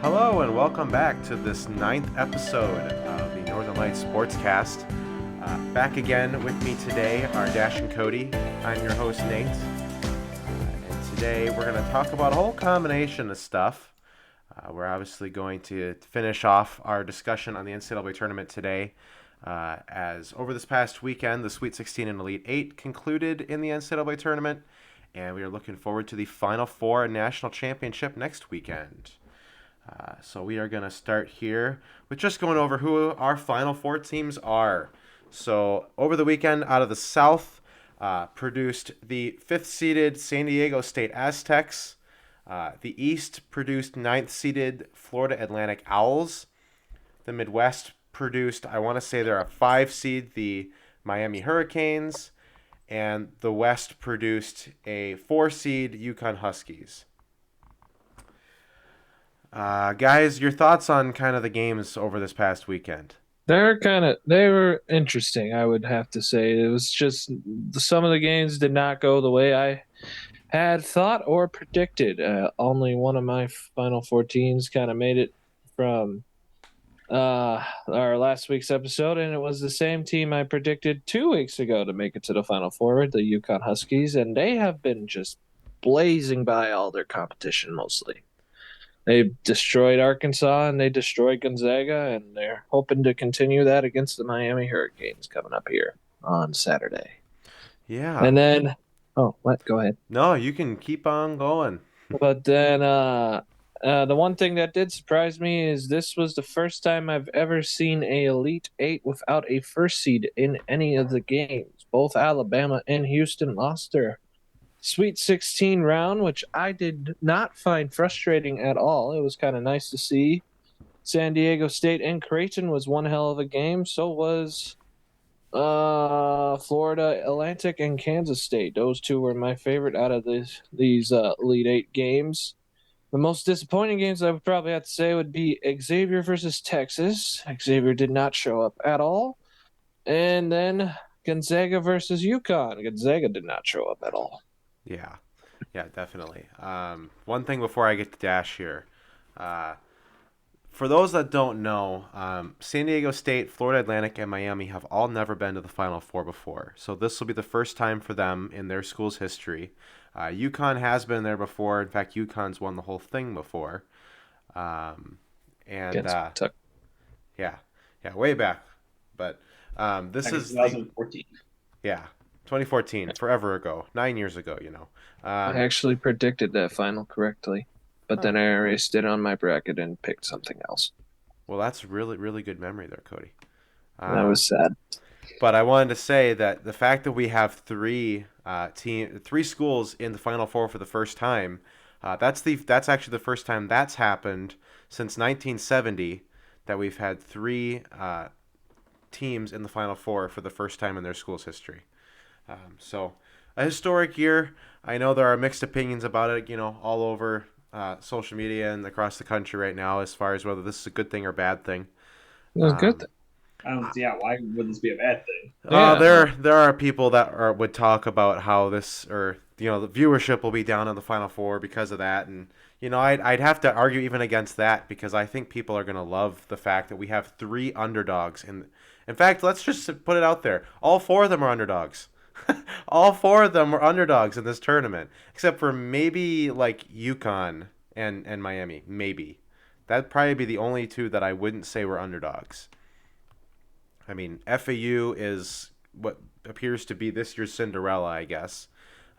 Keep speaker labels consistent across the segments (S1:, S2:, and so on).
S1: Hello and welcome back to this 9th episode of the Northern Lights Sportscast. Back again with me today are Dash and Cody. I'm your host, Nate. And today we're going to talk about a whole combination of stuff. We're obviously going to finish off our discussion on the NCAA tournament today. As over this past weekend, the Sweet 16 and Elite 8 concluded in the NCAA tournament. And we are looking forward to the Final Four National Championship next weekend. So we are going to start here with just going over who our Final Four teams are. So over the weekend, out of the South, produced the 5th-seeded San Diego State Aztecs. The East produced 9th-seeded Florida Atlantic Owls. The Midwest produced, I want to say they're a 5-seed, the Miami Hurricanes. And the West produced a 4-seed UConn Huskies. Guys, your thoughts on kind of the games over this past weekend?
S2: They were interesting, I would have to say. It was just some of the games did not go the way I had thought or predicted. Only one of my Final Four teams kind of made it from our last week's episode, and it was the same team I predicted 2 weeks ago to make it to the Final Four, the UConn Huskies, and they have been just blazing by all their competition mostly. They destroyed Arkansas and they destroyed Gonzaga, and they're hoping to continue that against the Miami Hurricanes coming up here on Saturday.
S1: Yeah.
S2: And then, Go ahead.
S1: No, you can keep on going.
S2: But then the one thing that did surprise me is this was the first time I've ever seen a Elite Eight without a first seed in any of the games. Both Alabama and Houston lost their Sweet 16 round, which I did not find frustrating at all. It was kind of nice to see. San Diego State and Creighton was one hell of a game. So was Florida Atlantic and Kansas State. Those two were my favorite out of these Elite Eight games. The most disappointing games I would probably have to say would be Xavier versus Texas. Xavier did not show up at all. And then Gonzaga versus UConn. Gonzaga did not show up at all.
S1: Yeah, definitely. One thing before I get to Dash here. For those that don't know, San Diego State, Florida Atlantic, and Miami have all never been to the Final Four before. So this will be the first time for them in their school's history. UConn has been there before. In fact, UConn's won the whole thing before. Yeah, way back. But this is
S3: 2014.
S1: Yeah, 2014, forever ago, 9 years ago,
S2: I actually predicted that final correctly, but then I erased it on my bracket and picked something else.
S1: Well, that's really, really good memory there, Cody.
S2: That was sad.
S1: But I wanted to say that the fact that we have three schools in the Final Four for the first time, that's actually the first time that's happened since 1970 that we've had three teams in the Final Four for the first time in their school's history. So a historic year. I know there are mixed opinions about it, all over social media and across the country right now as far as whether this is a good thing or bad thing.
S2: It was a good thing.
S3: I don't see why would this be a bad thing?
S1: There are people that would talk about how this, or the viewership will be down in the Final Four because of that, and I'd have to argue even against that because I think people are going to love the fact that we have three underdogs. In fact, let's just put it out there: all four of them are underdogs. All four of them were underdogs in this tournament, except for maybe like UConn and Miami. Maybe that'd probably be the only two that I wouldn't say were underdogs. I mean, FAU is what appears to be this year's Cinderella, I guess.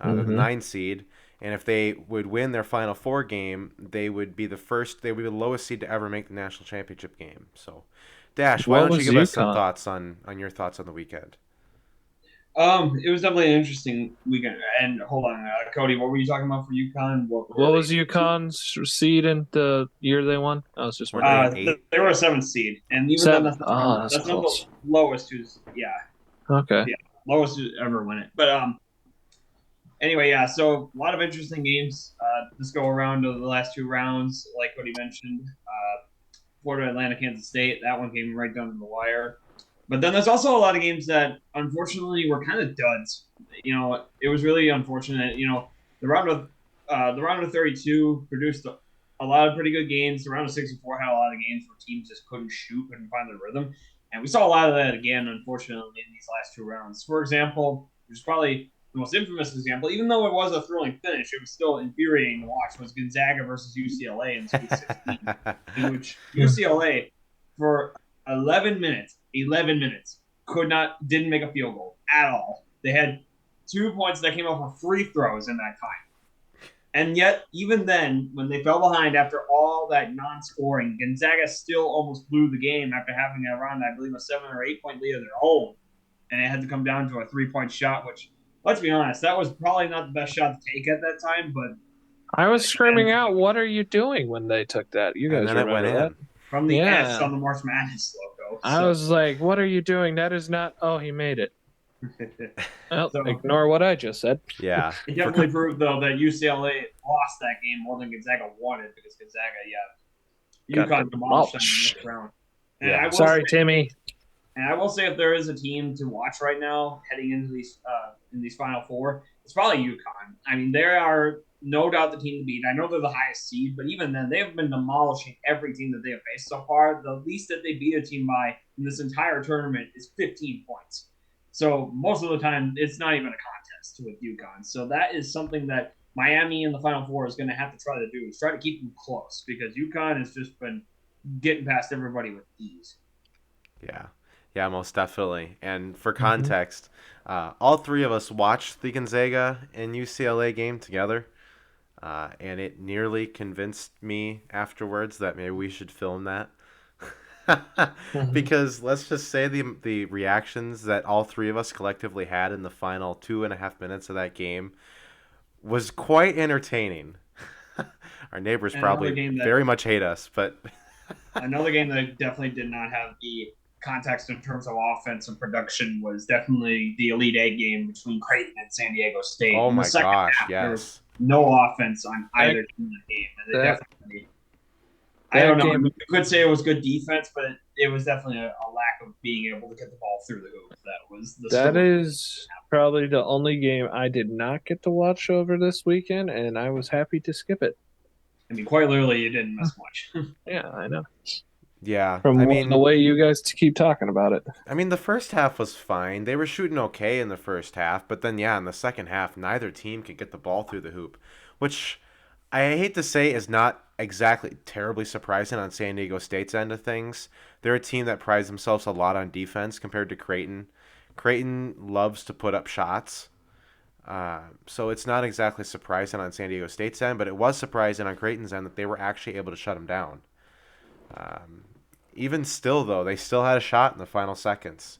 S1: They're the 9 seed, and if they would win their Final Four game, they would be the lowest seed to ever make the national championship game. So, Dash, why don't you give us some thoughts on your thoughts on the weekend?
S3: It was definitely an interesting weekend. And hold on, Cody, what were you talking about for UConn?
S2: What was UConn's seed in the year they won? I was just wondering.
S3: They were a 7th seed, and even then, that's not the lowest who's
S2: Okay.
S3: Yeah, lowest who's ever win it. But anyway, yeah. So a lot of interesting games. This go around of the last 2 rounds, like Cody mentioned. Florida Atlantic, Kansas State. That one came right down to the wire. But then there's also a lot of games that, unfortunately, were kind of duds. It was really unfortunate. The round of 32 produced a lot of pretty good games. The round of 64 had a lot of games where teams just couldn't shoot, couldn't find their rhythm. And we saw a lot of that again, unfortunately, in these last two rounds. For example, which is probably the most infamous example, even though it was a thrilling finish, it was still infuriating to watch, was Gonzaga versus UCLA in Sweet 16, in which UCLA, for 11 minutes, didn't make a field goal at all. They had 2 points that came off of free throws in that time. And yet, even then, when they fell behind after all that non-scoring, Gonzaga still almost blew the game after having around, I believe, a 7 or 8 point lead of their own. And it had to come down to a 3-point shot, which, let's be honest, that was probably not the best shot to take at that time. But
S2: I was screaming out, "What are you doing?" when they took that? You guys remember that?
S3: From the S on the March Madness logo.
S2: I was like, "What are you doing? That is not." Oh, he made it. Well,
S3: So,
S2: ignore what I just said.
S1: Yeah.
S3: It definitely proved, though, that UCLA lost that game more than Gonzaga won it because Gonzaga, UConn demolished them in the next round. And
S1: Yeah.
S2: Sorry, Timmy.
S3: And I will say, if there is a team to watch right now heading into these in these Final Four, it's probably UConn. I mean, they are no doubt the team to beat. I know they're the highest seed, but even then, they have been demolishing every team that they have faced so far. The least that they beat a team by in this entire tournament is 15 points. So most of the time, it's not even a contest with UConn. So that is something that Miami in the Final Four is going to have to try to do, is try to keep them close, because UConn has just been getting past everybody with ease.
S1: Yeah, most definitely. And for context, all three of us watched the Gonzaga and UCLA game together, and it nearly convinced me afterwards that maybe we should film that. Because let's just say the reactions that all three of us collectively had in the final 2.5 minutes of that game was quite entertaining. Our neighbors probably very much hate us, but
S3: another game that definitely did not have the context in terms of offense and production was definitely the Elite Eight game between Creighton and San Diego State.
S1: Oh my gosh,
S3: half,
S1: yes.
S3: There was no offense on either team in the game. And it definitely, I don't know. You could say it was good defense, but it was definitely a lack of being able to get the ball through the hoop.
S2: That is probably the only game I did not get to watch over this weekend, and I was happy to skip it.
S3: I mean, quite literally, you didn't miss much.
S2: Yeah, I know.
S1: Yeah,
S2: From the way you guys keep talking about it.
S1: I mean, the first half was fine. They were shooting okay in the first half, but then, in the second half, neither team could get the ball through the hoop, which I hate to say is not exactly terribly surprising on San Diego State's end of things. They're a team that prides themselves a lot on defense compared to Creighton. Creighton loves to put up shots, so it's not exactly surprising on San Diego State's end, but it was surprising on Creighton's end that they were actually able to shut them down. Even still, though, they still had a shot in the final seconds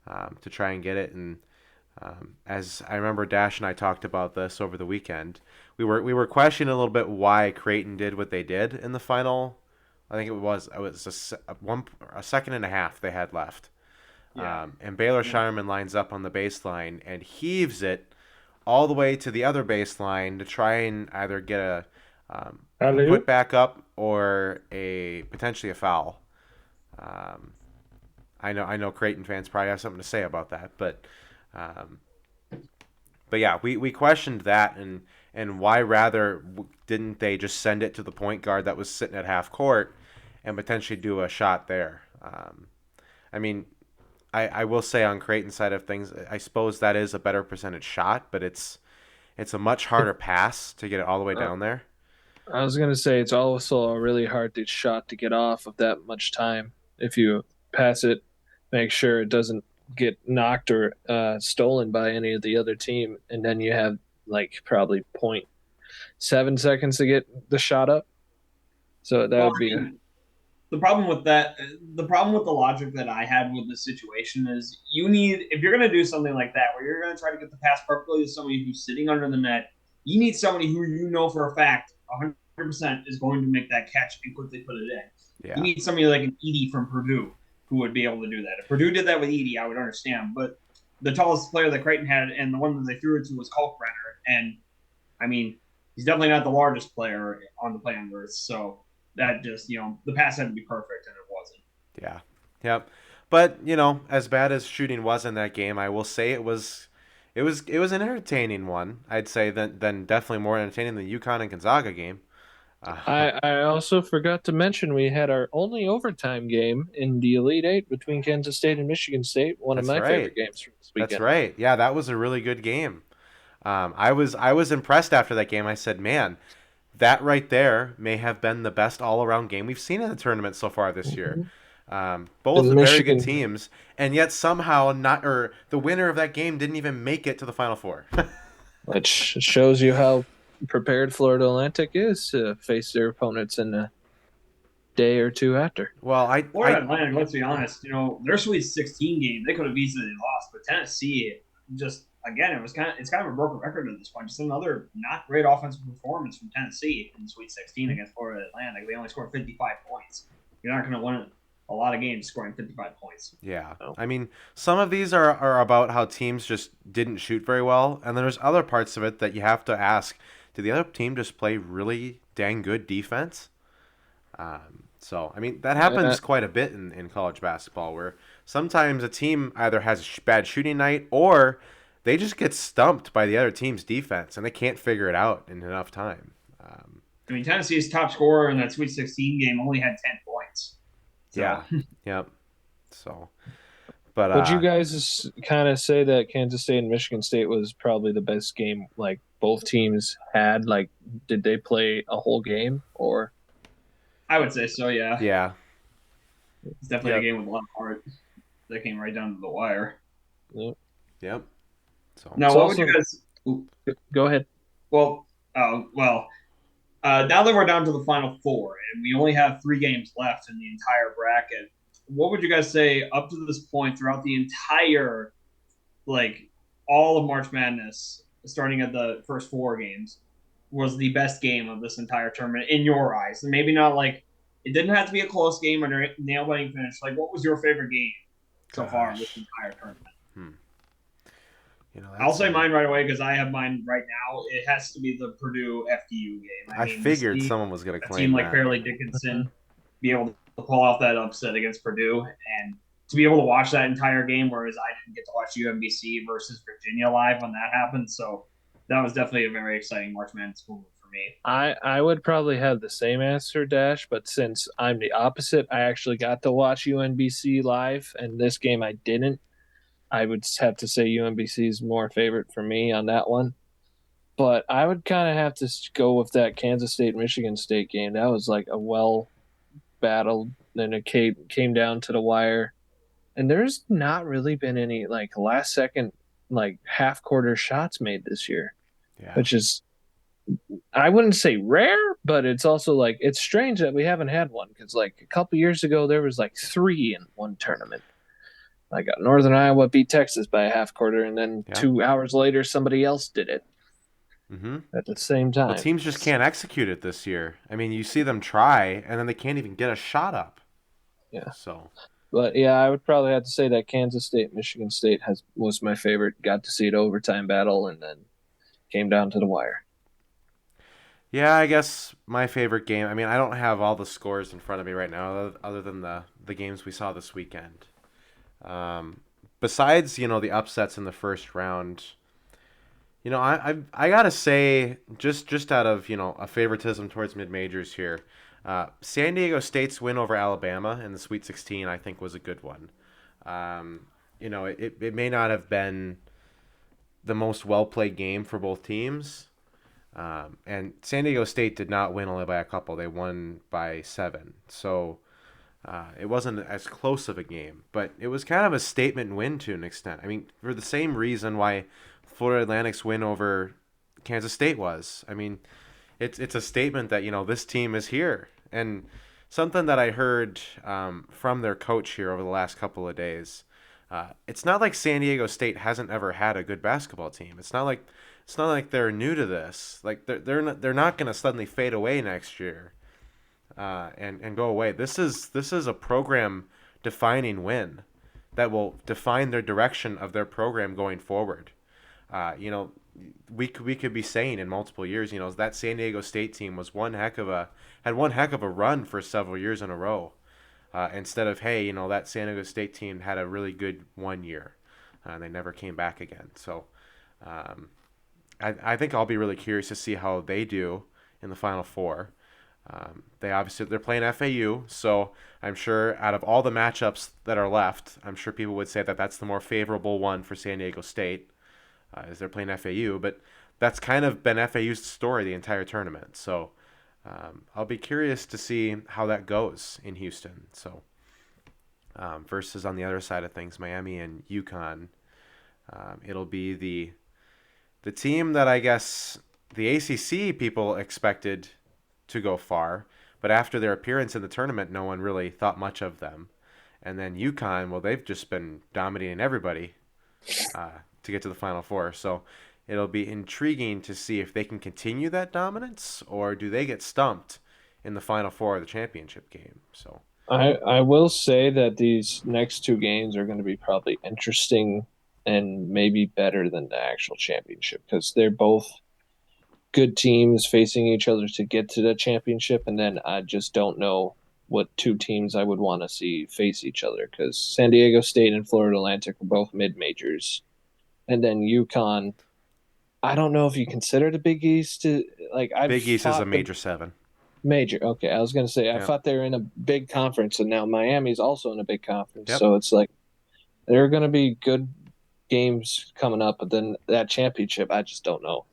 S1: to try and get it. And as I remember, Dash and I talked about this over the weekend, we were questioning a little bit why Creighton did what they did in the final. I think it was a second and a half they had left. Yeah. And Baylor Shireman lines up on the baseline and heaves it all the way to the other baseline to try and either get a put back up or potentially a foul. I know Creighton fans probably have something to say about that, but yeah, we questioned that and why rather didn't they just send it to the point guard that was sitting at half court and potentially do a shot there? I mean, I will say on Creighton's side of things, I suppose that is a better percentage shot, but it's a much harder pass to get it all the way down there.
S2: I was going to say it's also a really hard shot to get off of that much time. If you pass it, make sure it doesn't get knocked or stolen by any of the other team, and then you have probably 0.7 seconds to get the shot up. So that would be
S3: the problem with that. The problem with the logic that I had with this situation is if you're going to do something like that, where you're going to try to get the pass perfectly to somebody who's sitting under the net, you need somebody who you know for a fact 100% is going to make that catch and quickly put it in. Yeah. You need somebody like an Edey from Purdue who would be able to do that. If Purdue did that with Edey, I would understand. But the tallest player that Creighton had and the one that they threw it to was Kalkbrenner. And, I mean, he's definitely not the largest player on the planet Earth. So that just, the pass had to be perfect, and it wasn't.
S1: Yeah. Yep. But, as bad as shooting was in that game, I will say it was an entertaining one. I'd say then definitely more entertaining than the UConn and Gonzaga game.
S2: I also forgot to mention we had our only overtime game in the Elite Eight between Kansas State and Michigan State. One of
S1: That's
S2: my
S1: right.
S2: favorite games from this
S1: That's
S2: weekend.
S1: right. Yeah, that was a really good game. I was impressed after that game. I said, man, that right there may have been the best all-around game we've seen in the tournament so far this year.
S2: Mhm.
S1: Both
S2: And
S1: very good
S2: Michigan,
S1: teams, and yet somehow not, or the winner of that game didn't even make it to the Final Four.
S2: which shows you how prepared Florida Atlantic is to face their opponents in a day or two after.
S1: Well,
S3: Florida Atlantic, let's be honest, their Sweet 16 game, they could have easily lost, but Tennessee just again, it's kind of a broken record at this point. Just another not great offensive performance from Tennessee in the Sweet 16 against Florida Atlantic. They only scored 55 points. You're not going to win a lot of games scoring 55 points.
S1: Yeah.
S2: Oh.
S1: I mean, some of these are about how teams just didn't shoot very well, and then there's other parts of it that you have to ask, did the other team just play really dang good defense? So, I mean, that happens quite a bit in college basketball, where sometimes a team either has a bad shooting night or they just get stumped by the other team's defense, and they can't figure it out in enough time.
S3: I mean, Tennessee's top scorer in that Sweet 16 game only had 10 points. So.
S1: Yeah. Yep. So, but
S2: would you guys kind of say that Kansas State and Michigan State was probably the best game like both teams had? Like, did they play a whole game or?
S3: I would say so, yeah.
S1: Yeah.
S3: It's definitely a game with a lot of heart. That came right down to the wire.
S1: Yep. So
S3: now, what would you guys?
S2: Go ahead.
S3: Well, now that we're down to the Final Four and we only have 3 games left in the entire bracket, what would you guys say up to this point throughout the entire, all of March Madness, starting at the first 4 games, was the best game of this entire tournament in your eyes? And maybe not it didn't have to be a close game or a nail-biting finish. What was your favorite game so far in this entire tournament? I'll say mine right away because I have mine right now. It has to be the Purdue FDU game.
S1: I figured someone was going to claim
S3: a team like Fairleigh Dickinson be able to pull off that upset against Purdue and to be able to watch that entire game, whereas I didn't get to watch UMBC versus Virginia live when that happened. So that was definitely a very exciting March Madness moment for me.
S2: I would probably have the same answer, Dash, but since I'm the opposite, I actually got to watch UNBC live, and this game I didn't. I would have to say UMBC is more favorite for me on that one. But I would kind of have to go with that Kansas State-Michigan State game. That was like a well battled, and it came down to the wire. And there's not really been any last second half quarter shots made this year, which is, I wouldn't say rare, but it's also it's strange that we haven't had one because a couple years ago there was 3 in one tournament. Northern Iowa beat Texas by a half quarter, and then 2 hours later somebody else did it at the same time.
S1: Well, teams just can't execute it this year. I mean, you see them try, and then they can't even get a shot up.
S2: Yeah.
S1: So.
S2: But yeah, I would probably have to say that Kansas State, Michigan State was my favorite. Got to see it overtime battle, and then came down to the wire.
S1: Yeah, I guess my favorite game. I mean, I don't have all the scores in front of me right now, other than the games we saw this weekend. Besides, the upsets in the first round, I gotta say, just out of a favoritism towards mid majors here, San Diego State's win over Alabama in the Sweet 16, I think, was a good one. It may not have been the most well played game for both teams, and San Diego State did not win only by a couple; they won by 7. So. It wasn't as close of a game, but it was kind of a statement win to an extent. I mean, for the same reason why Florida Atlantic's win over Kansas State was. I mean, it's a statement that, this team is here. And something that I heard from their coach here over the last couple of days, it's not like San Diego State hasn't ever had a good basketball team. It's not like they're new to this. They're not going to suddenly fade away next year. And go away. This is a program-defining win that will define their direction of their program going forward. We could be saying in multiple years, that San Diego State team was had one heck of a run for several years in a row. Instead of that San Diego State team had a really good 1 year, and they never came back again. So, I think I'll be really curious to see how they do in the Final Four. They're playing FAU, so I'm sure out of all the matchups that are left, I'm sure people would say that that's the more favorable one for San Diego State, as they're playing FAU. But that's kind of been FAU's story the entire tournament. So I'll be curious to see how that goes in Houston. So versus on the other side of things, Miami and UConn, it'll be the team that I guess the ACC people expected to go far, but after their appearance in the tournament, no one really thought much of them. And then UConn, well, they've just been dominating everybody to get to the Final Four. So it'll be intriguing to see if they can continue that dominance, or do they get stumped in the Final Four of the championship game. So
S2: I will say that these next two games are going to be probably interesting and maybe better than the actual championship, because they're both good teams facing each other to get to the championship, and then I just don't know what two teams I would want to see face each other, because San Diego State and Florida Atlantic are both mid-majors, and then UConn, I don't know if you consider the Big East to, like,
S1: Big East is a major 7.
S2: major. Okay, I was going to say, I
S1: Yep.
S2: thought they were in a big conference, and now Miami's also in a big conference.
S1: Yep.
S2: So it's like there are going to be good games coming up, but then that championship, I just don't know.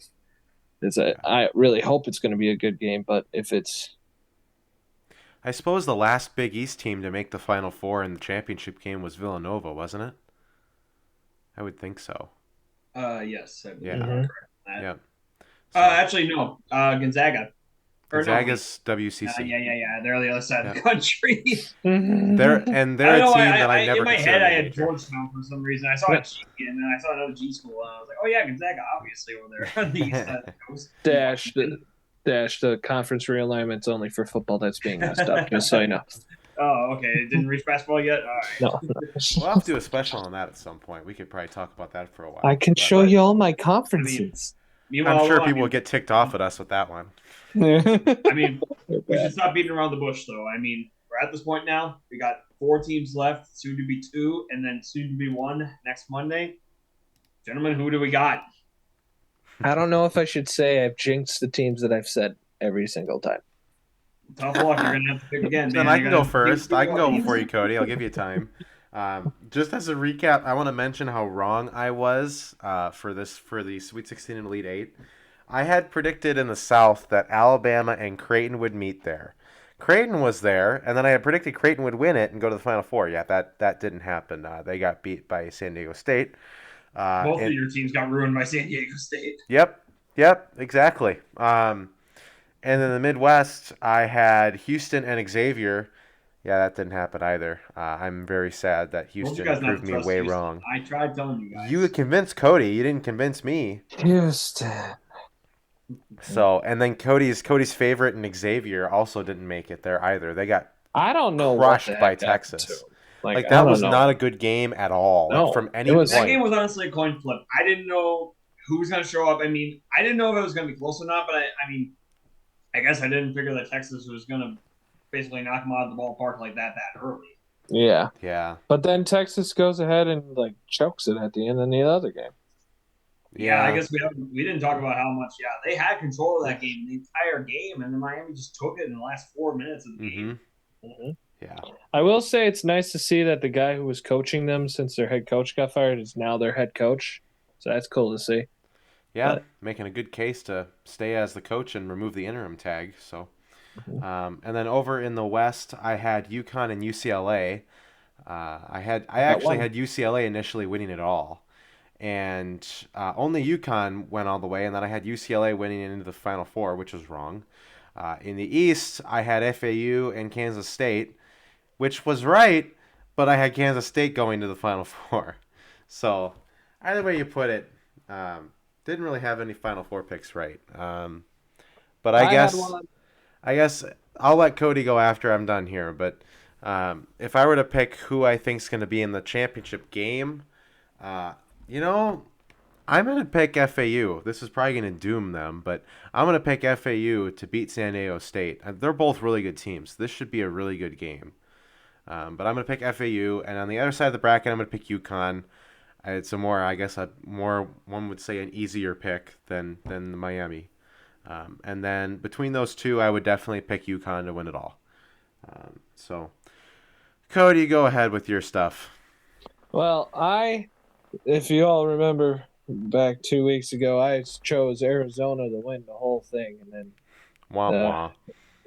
S2: I really hope it's going to be a good game, but if it's...
S1: I suppose the last Big East team to make the Final Four in the championship game was Villanova, wasn't it? I would think so.
S3: Yes. I believe
S1: Yeah.
S3: you're correct on that.
S1: Yeah. So,
S3: Actually, no. Gonzaga. Or no,
S1: Gonzaga's WCC.
S3: yeah. They're on the other side of the country.
S1: They're a team that I never
S3: in my
S1: considered
S3: head, I
S1: a
S3: had
S1: major.
S3: Georgetown for some reason. I saw a G, and then I saw another G school, and I was like, oh yeah, Gonzaga, obviously over there on the east side of the coast.
S2: The conference realignment's only for football. That's being messed up, just so you know.
S3: Oh, okay. It didn't reach basketball yet? All right.
S2: No.
S1: We'll have to do a special on that at some point. We could probably talk about that for a while.
S2: I can
S1: But
S2: show you all my conferences.
S3: Meanwhile,
S1: I'm sure
S3: well,
S1: people will get ticked off at us with that one.
S3: I mean, we should stop beating around the bush, though. I mean, we're at this point now. We got 4 teams left, soon to be 2, and then soon to be 1 next Monday. Gentlemen, who do we got?
S2: I don't know if I should say I've jinxed the teams that I've said every single time.
S3: Tough luck. You're going to have to pick again,
S1: Then
S3: man.
S1: I
S3: You're
S1: can
S3: gonna
S1: go
S3: have to pick
S1: first.
S3: 2
S1: I can go
S3: teams.
S1: before you, Cody. I'll give you time. Just as a recap, I want to mention how wrong I was for the Sweet 16 and Elite 8. I had predicted in the South that Alabama and Creighton would meet there. Creighton was there, and then I had predicted Creighton would win it and go to the Final Four. Yeah, that didn't happen. They got beat by San Diego State.
S3: Both of your teams got ruined by San Diego State.
S1: Yep, exactly. And in the Midwest, I had Houston and Xavier. Yeah, that didn't happen either. I'm very sad that Houston proved me way wrong.
S3: I tried telling you guys.
S1: You convinced Cody. You didn't convince me.
S2: Houston.
S1: So, and then Cody's favorite and Xavier also didn't make it there either. They got
S2: I don't know
S1: crushed
S2: what the
S1: by
S2: heck happened
S1: Texas.
S2: to 'em.
S1: Like
S2: I
S1: that
S2: don't
S1: was
S2: know.
S1: not a good game at all.
S2: No,
S1: like from any
S2: it was-
S3: That
S1: point.
S3: game was honestly a coin flip. I didn't know who was going to show up. I mean, I didn't know if it was going to be close or not, but I mean, I guess I didn't figure that Texas was going to basically knock them out of the ballpark like that early.
S2: Yeah.
S1: Yeah.
S2: But then Texas goes ahead and like chokes it at the end of the other game.
S3: Yeah, I guess we didn't talk about how much. Yeah, they had control of that game the entire game, and then Miami just took it in the last 4 minutes of the game.
S2: Mm-hmm.
S1: Yeah.
S2: I will say it's nice to see that the guy who was coaching them since their head coach got fired is now their head coach. So that's cool to see.
S1: Yeah, making a good case to stay as the coach and remove the interim tag. So, and then over in the West, I had UConn and UCLA. I actually had UCLA initially winning it all, and only UConn went all the way, and then I had UCLA winning into the Final Four, which was wrong. In the East, I had FAU and Kansas State, which was right, but I had Kansas State going to the Final Four. So, either way you put it, didn't really have any Final Four picks right. But I guess I'll let Cody go after I'm done here. But if I were to pick who I think is going to be in the championship game, I'm going to pick FAU. This is probably going to doom them, but I'm going to pick FAU to beat San Diego State. They're both really good teams. This should be a really good game. But I'm going to pick FAU, and on the other side of the bracket, I'm going to pick UConn. It's one would say, an easier pick than the Miami. And then between those two, I would definitely pick UConn to win it all. So, Cody, go ahead with your stuff.
S2: Well, if you all remember back 2 weeks ago, I chose Arizona to win the whole thing, and then
S1: Wah wah.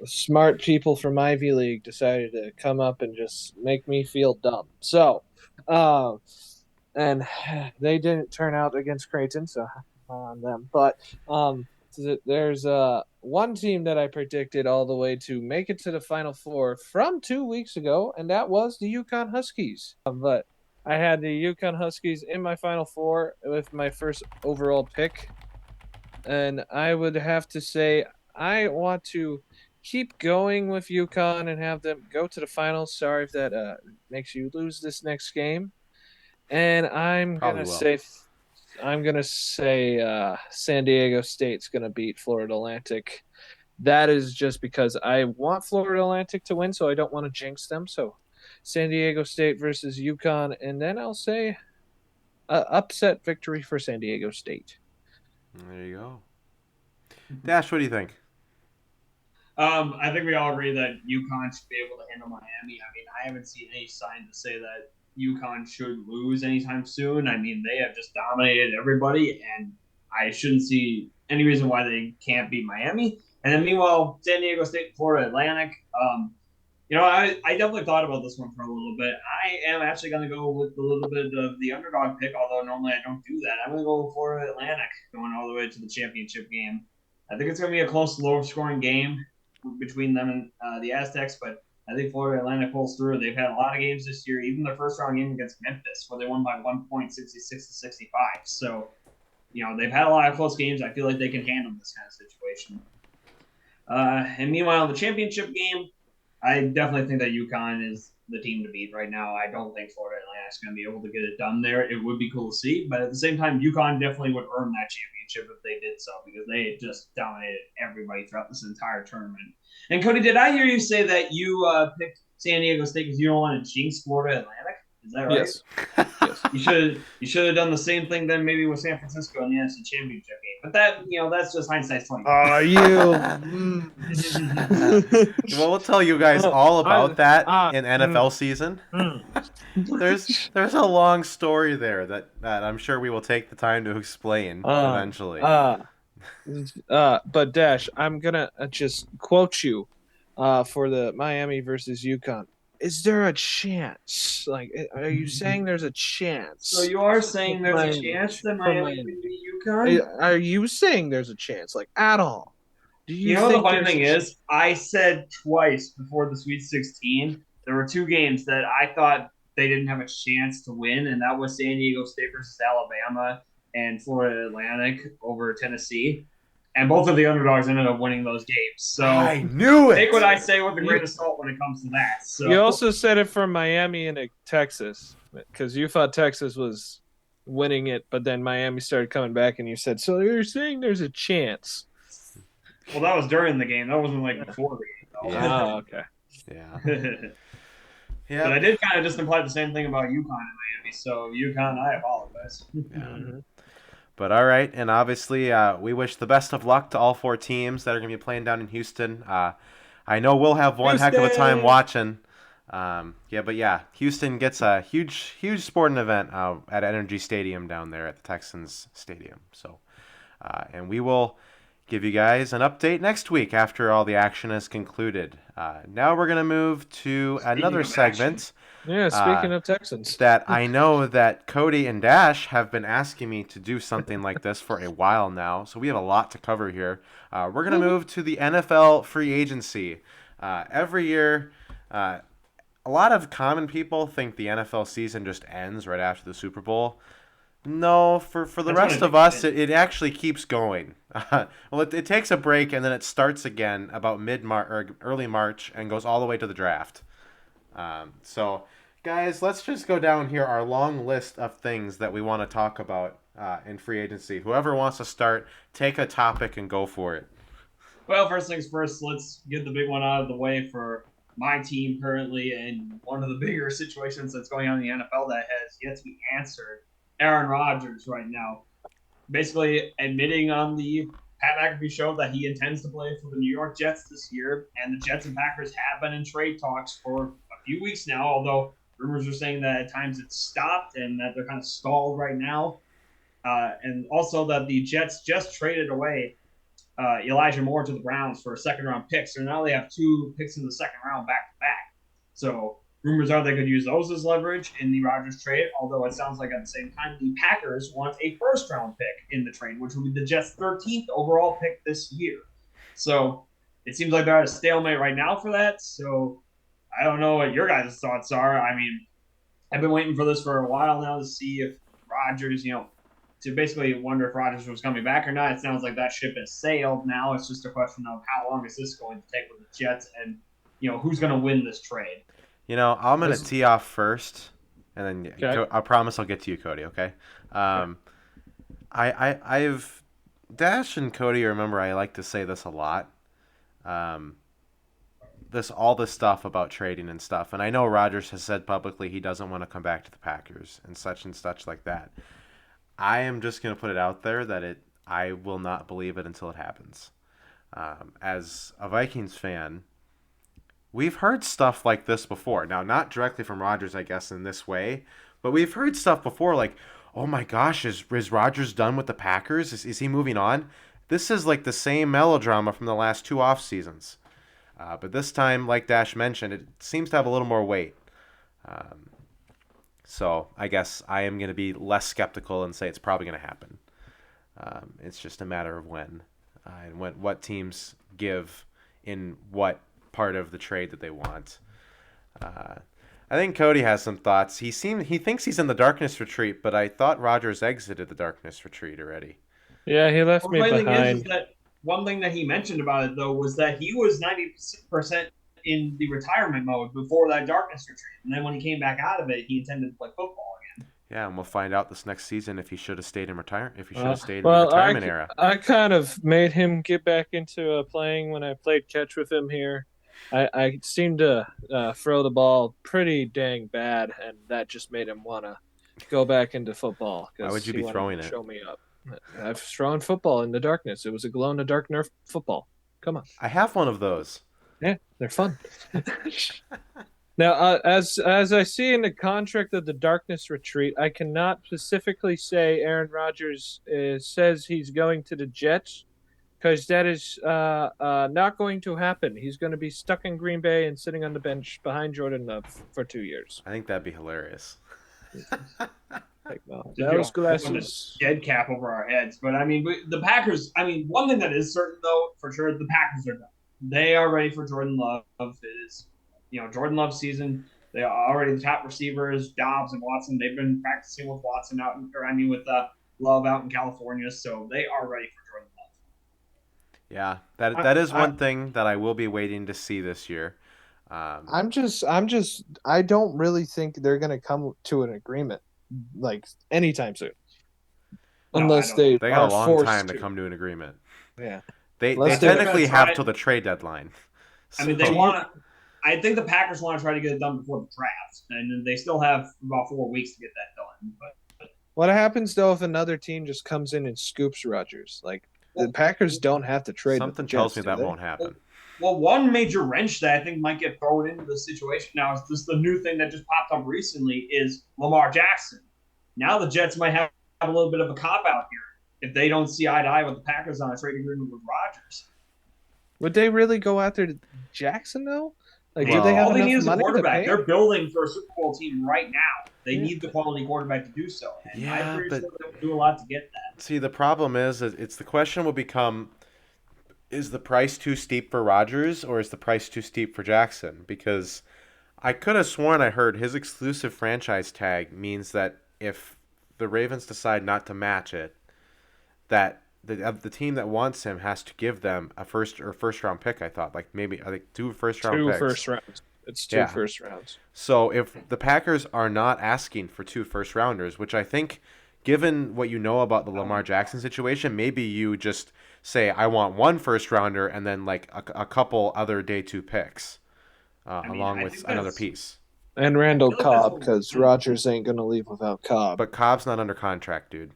S2: smart people from Ivy League decided to come up and just make me feel dumb. So, and they didn't turn out against Creighton, so on them. But there's one team that I predicted all the way to make it to the Final Four from 2 weeks ago, and that was the UConn Huskies. But I had the UConn Huskies in my Final Four with my first overall pick, and I would have to say I want to keep going with UConn and have them go to the finals. Sorry if that makes you lose this next game. And I'm
S1: Probably
S2: gonna say San Diego State's gonna beat Florida Atlantic. That is just because I want Florida Atlantic to win, so I don't want to jinx them. So San Diego State versus UConn, and then I'll say upset victory for San Diego State.
S1: There you go. Dash, what do you think?
S3: I think we all agree that UConn should be able to handle Miami. I mean, I haven't seen any sign to say that UConn should lose anytime soon. I mean, they have just dominated everybody, and I shouldn't see any reason why they can't beat Miami. And then meanwhile, San Diego State, Florida Atlantic. I definitely thought about this one for a little bit. I am actually going to go with a little bit of the underdog pick, although normally I don't do that. I'm going to go with Florida Atlantic going all the way to the championship game. I think it's going to be a close, low-scoring game between them and the Aztecs, but I think Florida Atlantic pulls through. They've had a lot of games this year, even their first-round game against Memphis, where they won by 1 point, 66-65. So, they've had a lot of close games. I feel like they can handle this kind of situation. And meanwhile, in the championship game, I definitely think that UConn is the team to beat right now. I don't think Florida Atlantic is going to be able to get it done there. It would be cool to see, but at the same time, UConn definitely would earn that championship if they did so, because they just dominated everybody throughout this entire tournament. And Cody, did I hear you say that you picked San Diego State because you don't want to jinx Florida Atlantic? Is that right?
S2: Yes. Yes.
S3: You should have done the same thing then maybe with San Francisco in the NFC Championship game. But that's just hindsight 20.
S2: Are you?
S1: Well, we'll tell you guys all about that in NFL season. There's a long story there that I'm sure we will take the time to explain eventually.
S2: But Dash, I'm gonna just quote you for the Miami versus UConn. Is there a chance? Like, are you saying there's a chance?
S3: So you are saying there's a chance that Miami can beat UConn?
S2: Are you saying there's a chance, like, at all? Do
S3: you know the funny thing is, I said twice before the Sweet 16, there were two games that I thought they didn't have a chance to win, and that was San Diego State versus Alabama and Florida Atlantic over Tennessee. And both of the underdogs ended up winning those games. So
S1: I knew it.
S3: Take what I say with a grain of salt when it comes to that. So
S2: you also said it for Miami and Texas, because you thought Texas was winning it, but then Miami started coming back, and you said, so you're saying there's a chance.
S3: Well, that was during the game. That wasn't like before the game.
S1: Yeah.
S2: Oh, okay.
S1: Yeah.
S3: Yeah. But I did kind of just imply the same thing about UConn and Miami. So UConn, I apologize.
S1: Yeah. Mm-hmm. But all right, and obviously we wish the best of luck to all four teams that are going to be playing down in Houston. I know we'll have one heck of a time watching. Houston gets a huge sporting event at Energy Stadium down there at the Texans Stadium. So, and we will give you guys an update next week after all the action is concluded. Now we're going to move to another segment.
S2: Yeah, speaking of Texans.
S1: That I know that Cody and Dash have been asking me to do something like this for a while now, so we have a lot to cover here. We're going to move to the NFL free agency. Every year, a lot of common people think the NFL season just ends right after the Super Bowl. No, for the rest of us, it actually keeps going. Well, it takes a break, and then it starts again about mid-March or early March and goes all the way to the draft. So, guys, let's just go down here our long list of things that we want to talk about in free agency. Whoever wants to start, take a topic and go for it.
S3: Well, first things first, let's get the big one out of the way for my team currently, and one of the bigger situations that's going on in the NFL that has yet to be answered. Aaron Rodgers right now, basically admitting on the Pat McAfee showed that he intends to play for the New York Jets this year, and the Jets and Packers have been in trade talks for a few weeks now, although rumors are saying that at times it's stopped and that they're kind of stalled right now. And also that the Jets just traded away Elijah Moore to the Browns for a second-round pick. So now they have 2 picks in the second round back-to-back. So rumors are they could use those as leverage in the Rodgers trade, although it sounds like at the same time the Packers want a first-round pick in the trade, which will be the Jets' 13th overall pick this year. So it seems like they're at a stalemate right now for that. So I don't know what your guys' thoughts are. I mean, I've been waiting for this for a while now to see if Rodgers, to basically wonder if Rodgers was coming back or not. It sounds like that ship has sailed now. It's just a question of how long is this going to take with the Jets and, who's going to win this trade.
S1: I'm going to tee off first, and then
S2: Okay.
S1: I promise I'll get to you, Cody, okay? I've Dash and Cody, remember I like to say this a lot. All this stuff about trading and stuff, and I know Rodgers has said publicly he doesn't want to come back to the Packers and such like that. I am just going to put it out there that I will not believe it until it happens. As a Vikings fan, we've heard stuff like this before. Now, not directly from Rodgers, I guess, in this way, but we've heard stuff before like, oh my gosh, is Rodgers done with the Packers? Is he moving on? This is like the same melodrama from the last 2 off seasons. But this time, like Dash mentioned, it seems to have a little more weight. So I guess I am going to be less skeptical and say it's probably going to happen. It's just a matter of when and what teams give in what part of the trade that they want. I think Cody has some thoughts. He thinks he's in the darkness retreat, but I thought Rodgers exited the darkness retreat already.
S2: Yeah, he left me behind.
S3: Thing is that one thing that he mentioned about it, though, was that he was 90% in the retirement mode before that darkness retreat. And then when he came back out of it, he intended to play football again.
S1: Yeah, and we'll find out this next season if he should have stayed in retirement, if he should have stayed in the retirement era.
S2: I kind of made him get back into playing when I played catch with him here. I seemed to throw the ball pretty dang bad, and that just made him want to go back into football.
S1: Why would you be throwing it?
S2: Show me up. I've thrown football in the darkness. It was a glow-in-the-dark Nerf football. Come on.
S1: I have one of those.
S2: Yeah, they're fun. Now, as I see in the contract of the Darkness Retreat, I cannot specifically say Aaron Rodgers says he's going to the Jets, because that is not going to happen. He's going to be stuck in Green Bay and sitting on the bench behind Jordan Love for 2 years.
S1: I think that'd be hilarious.
S2: Like, well, those glasses.
S3: Dead cap over our heads. But, I mean, the Packers, one thing that is certain, though, for sure, the Packers are done. They are ready for Jordan Love. It is, Jordan Love's season. They are already the top receivers, Dobbs and Watson. They've been practicing with Watson with Love out in California. So they are ready for Jordan Love.
S1: Yeah, that is one thing that I will be waiting to see this year.
S2: I don't really think they're going to come to an agreement like anytime soon. Unless they
S1: got a long time to come to an agreement.
S2: Yeah.
S1: They technically have till the trade deadline. So.
S3: I mean, I think the Packers want to try to get it done before the draft, and they still have about 4 weeks to get that done. But
S2: what happens though if another team just comes in and scoops Rodgers? Like the Packers don't have to trade.
S1: Something tells me that won't happen.
S3: Well, one major wrench that I think might get thrown into the situation now is just the new thing that just popped up recently is Lamar Jackson. Now the Jets might have a little bit of a cop-out here if they don't see eye to eye with the Packers on a trade agreement with Rodgers.
S2: Would they really go after Jackson, though? Like,
S3: do they have
S2: all
S3: they need
S2: enough
S3: is a
S2: money
S3: quarterback.
S2: to pay?
S3: They're building for a Super Bowl team right now. They need the quality quarterback to do so. And I'm pretty sure they'll do a lot to get that.
S1: See, the problem is it's the question will become, is the price too steep for Rodgers or is the price too steep for Jackson? Because I could have sworn I heard his exclusive franchise tag means that if the Ravens decide not to match it, that the team that wants him has to give them a first round pick. I thought maybe 2 first round picks.
S2: 2 first rounds. It's 2 first rounds.
S1: So if the Packers are not asking for 2 first rounders, which I think, given what you know about the Lamar Jackson situation, maybe you just say I want 1 first rounder and then like a couple other day 2 picks, along with another piece.
S2: And Randall Cobb, because Rodgers ain't gonna leave without Cobb.
S1: But Cobb's not under contract, dude.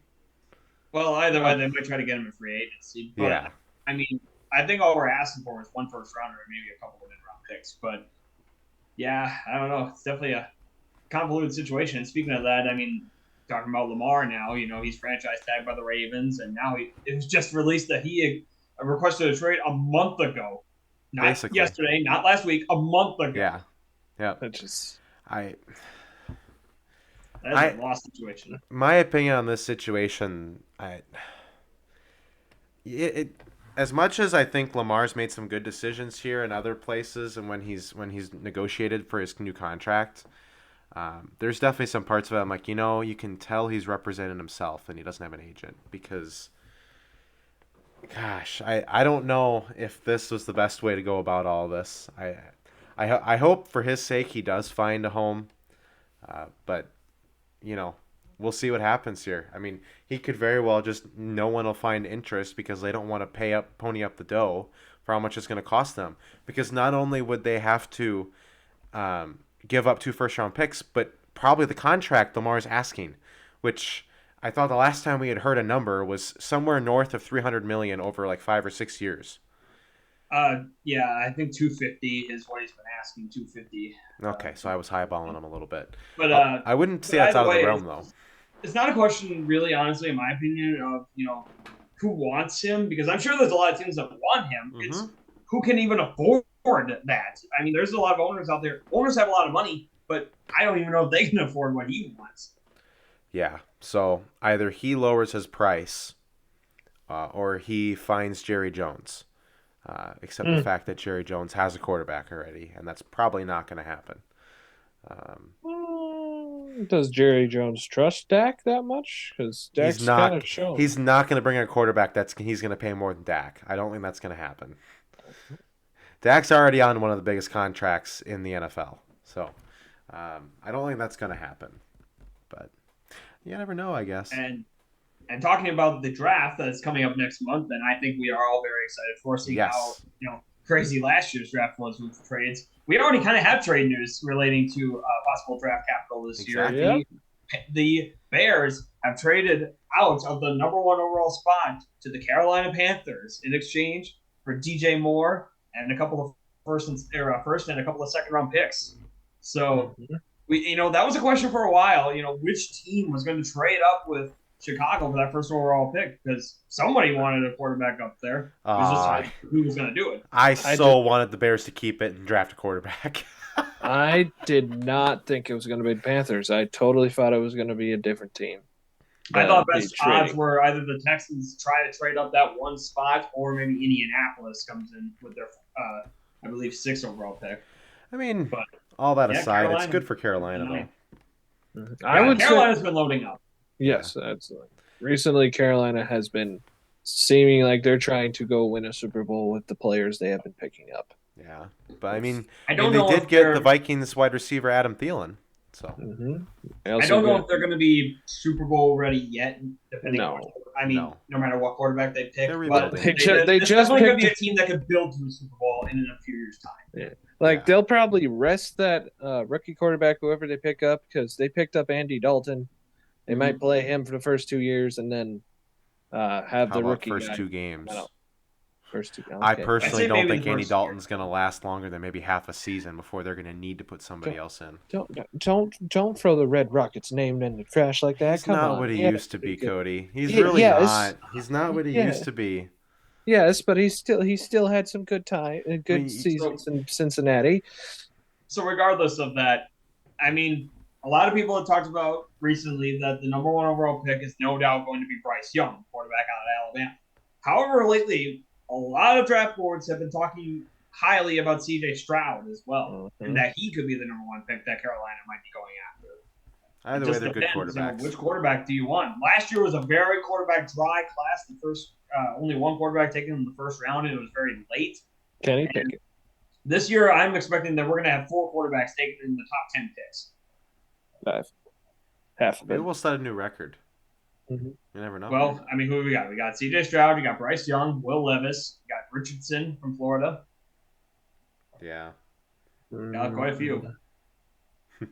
S3: Well, either way, they might try to get him in free agency. But,
S1: Yeah.
S3: I mean, I think all we're asking for is one first rounder and maybe a couple of mid-round picks. But, yeah, I don't know. It's definitely a convoluted situation. And speaking of that, I mean, talking about Lamar now, he's franchise tagged by the Ravens, and now it was just released that he requested a trade a month ago. Not
S1: Basically.
S3: yesterday, not last week, a month ago.
S1: Yeah. Yeah.
S2: That just
S3: That's a lost situation.
S1: My opinion on this situation, as much as I think Lamar's made some good decisions here and other places, and when he's negotiated for his new contract, there's definitely some parts of it I'm like, you can tell he's representing himself and he doesn't have an agent because, gosh, I don't know if this was the best way to go about all this. I hope for his sake he does find a home, but we'll see what happens here. I mean, he could very well just no one will find interest because they don't want to pony up the dough for how much it's going to cost them. Because not only would they have to give up 2 first-round picks, but probably the contract Lamar's asking, which I thought the last time we had heard a number was somewhere north of $300 million over like 5 or 6 years.
S3: Yeah, I think 250 is what he's been asking. 250.
S1: Okay, so I was highballing him a little bit,
S3: but
S1: I wouldn't say that's out of the realm though.
S3: It's not a question, really, honestly, in my opinion, of who wants him, because I'm sure there's a lot of teams that want him. Mm-hmm. It's who can even afford that. I mean, there's a lot of owners out there. Owners have a lot of money, but I don't even know if they can afford what he wants.
S1: Yeah, so either he lowers his price, or he finds Jerry Jones. Except the fact that Jerry Jones has a quarterback already, and that's probably not going to happen.
S2: Does Jerry Jones trust Dak that much? Because Dak's kind of shown.
S1: He's not going to bring a quarterback he's going to pay more than Dak. I don't think that's going to happen. Dak's already on one of the biggest contracts in the NFL, so I don't think that's going to happen. But you never know, I guess.
S3: And talking about the draft that's coming up next month, and I think we are all very excited for seeing how crazy last year's draft was with trades. We already kind of have trade news relating to possible draft capital this year.
S2: Yep.
S3: The Bears have traded out of the number 1 overall spot to the Carolina Panthers in exchange for DJ Moore and a couple of first and a couple of second-round picks. So we, that was a question for a while. Which team was going to trade up with Chicago for that first overall pick, because somebody wanted a quarterback up there. It was just who was going to do it.
S1: I wanted the Bears to keep it and draft a quarterback.
S2: I did not think it was going to be the Panthers. I totally thought it was going to be a different team.
S3: I thought best odds were either the Texans try to trade up that one spot, or maybe Indianapolis comes in with their, I believe, 6th overall pick.
S1: I mean, but all that aside, Carolina, it's good for Carolina,
S3: though. Carolina's been loading up.
S2: Yes, absolutely. Recently, Carolina has been seeming like they're trying to go win a Super Bowl with the players they have been picking up.
S1: Yeah, but I mean,
S3: they
S1: did get the Vikings wide receiver Adam Thielen. So
S3: I don't know if they're going to be Super Bowl ready yet. Depending on, no matter what quarterback they pick, but they just definitely going to be a team that could build to a Super Bowl in a few years' time.
S2: Yeah. They'll probably rest that rookie quarterback, whoever they pick up, because they picked up Andy Dalton. They might play him for the first 2 years and then have the rookie
S1: first
S2: guy.
S1: 2 games.
S2: First 2 games.
S1: Okay. I personally don't think Andy Dalton's going to last longer than maybe half a season before they're going to need to put somebody else in.
S2: Don't throw the Red Rockets name in the trash like that.
S1: He's not what he used to be, Cody. He's really not. He's not what he used to be.
S2: Yes, but he still had some good seasons in Cincinnati.
S3: So regardless of that, I mean, a lot of people have talked about recently that the number 1 overall pick is no doubt going to be Bryce Young, quarterback out of Alabama. However, lately, a lot of draft boards have been talking highly about C.J. Stroud as well, and that he could be the number 1 pick that Carolina might be going after.
S1: Either way, they're good quarterbacks.
S3: Which quarterback do you want? Last year was a very quarterback-dry class. The first, only 1 quarterback taken in the first round, and it was very late.
S2: Kenny Pickett.
S3: This year, I'm expecting that we're going to have 4 quarterbacks taken in the top 10 picks.
S2: 5. Half of it.
S1: Maybe we'll set a new record.
S2: Mm-hmm.
S1: You never know.
S3: Well, I mean, who do we got? We got C.J. Stroud. You got Bryce Young, Will Levis. You got Richardson from Florida.
S1: Yeah.
S3: Got quite a few.
S2: I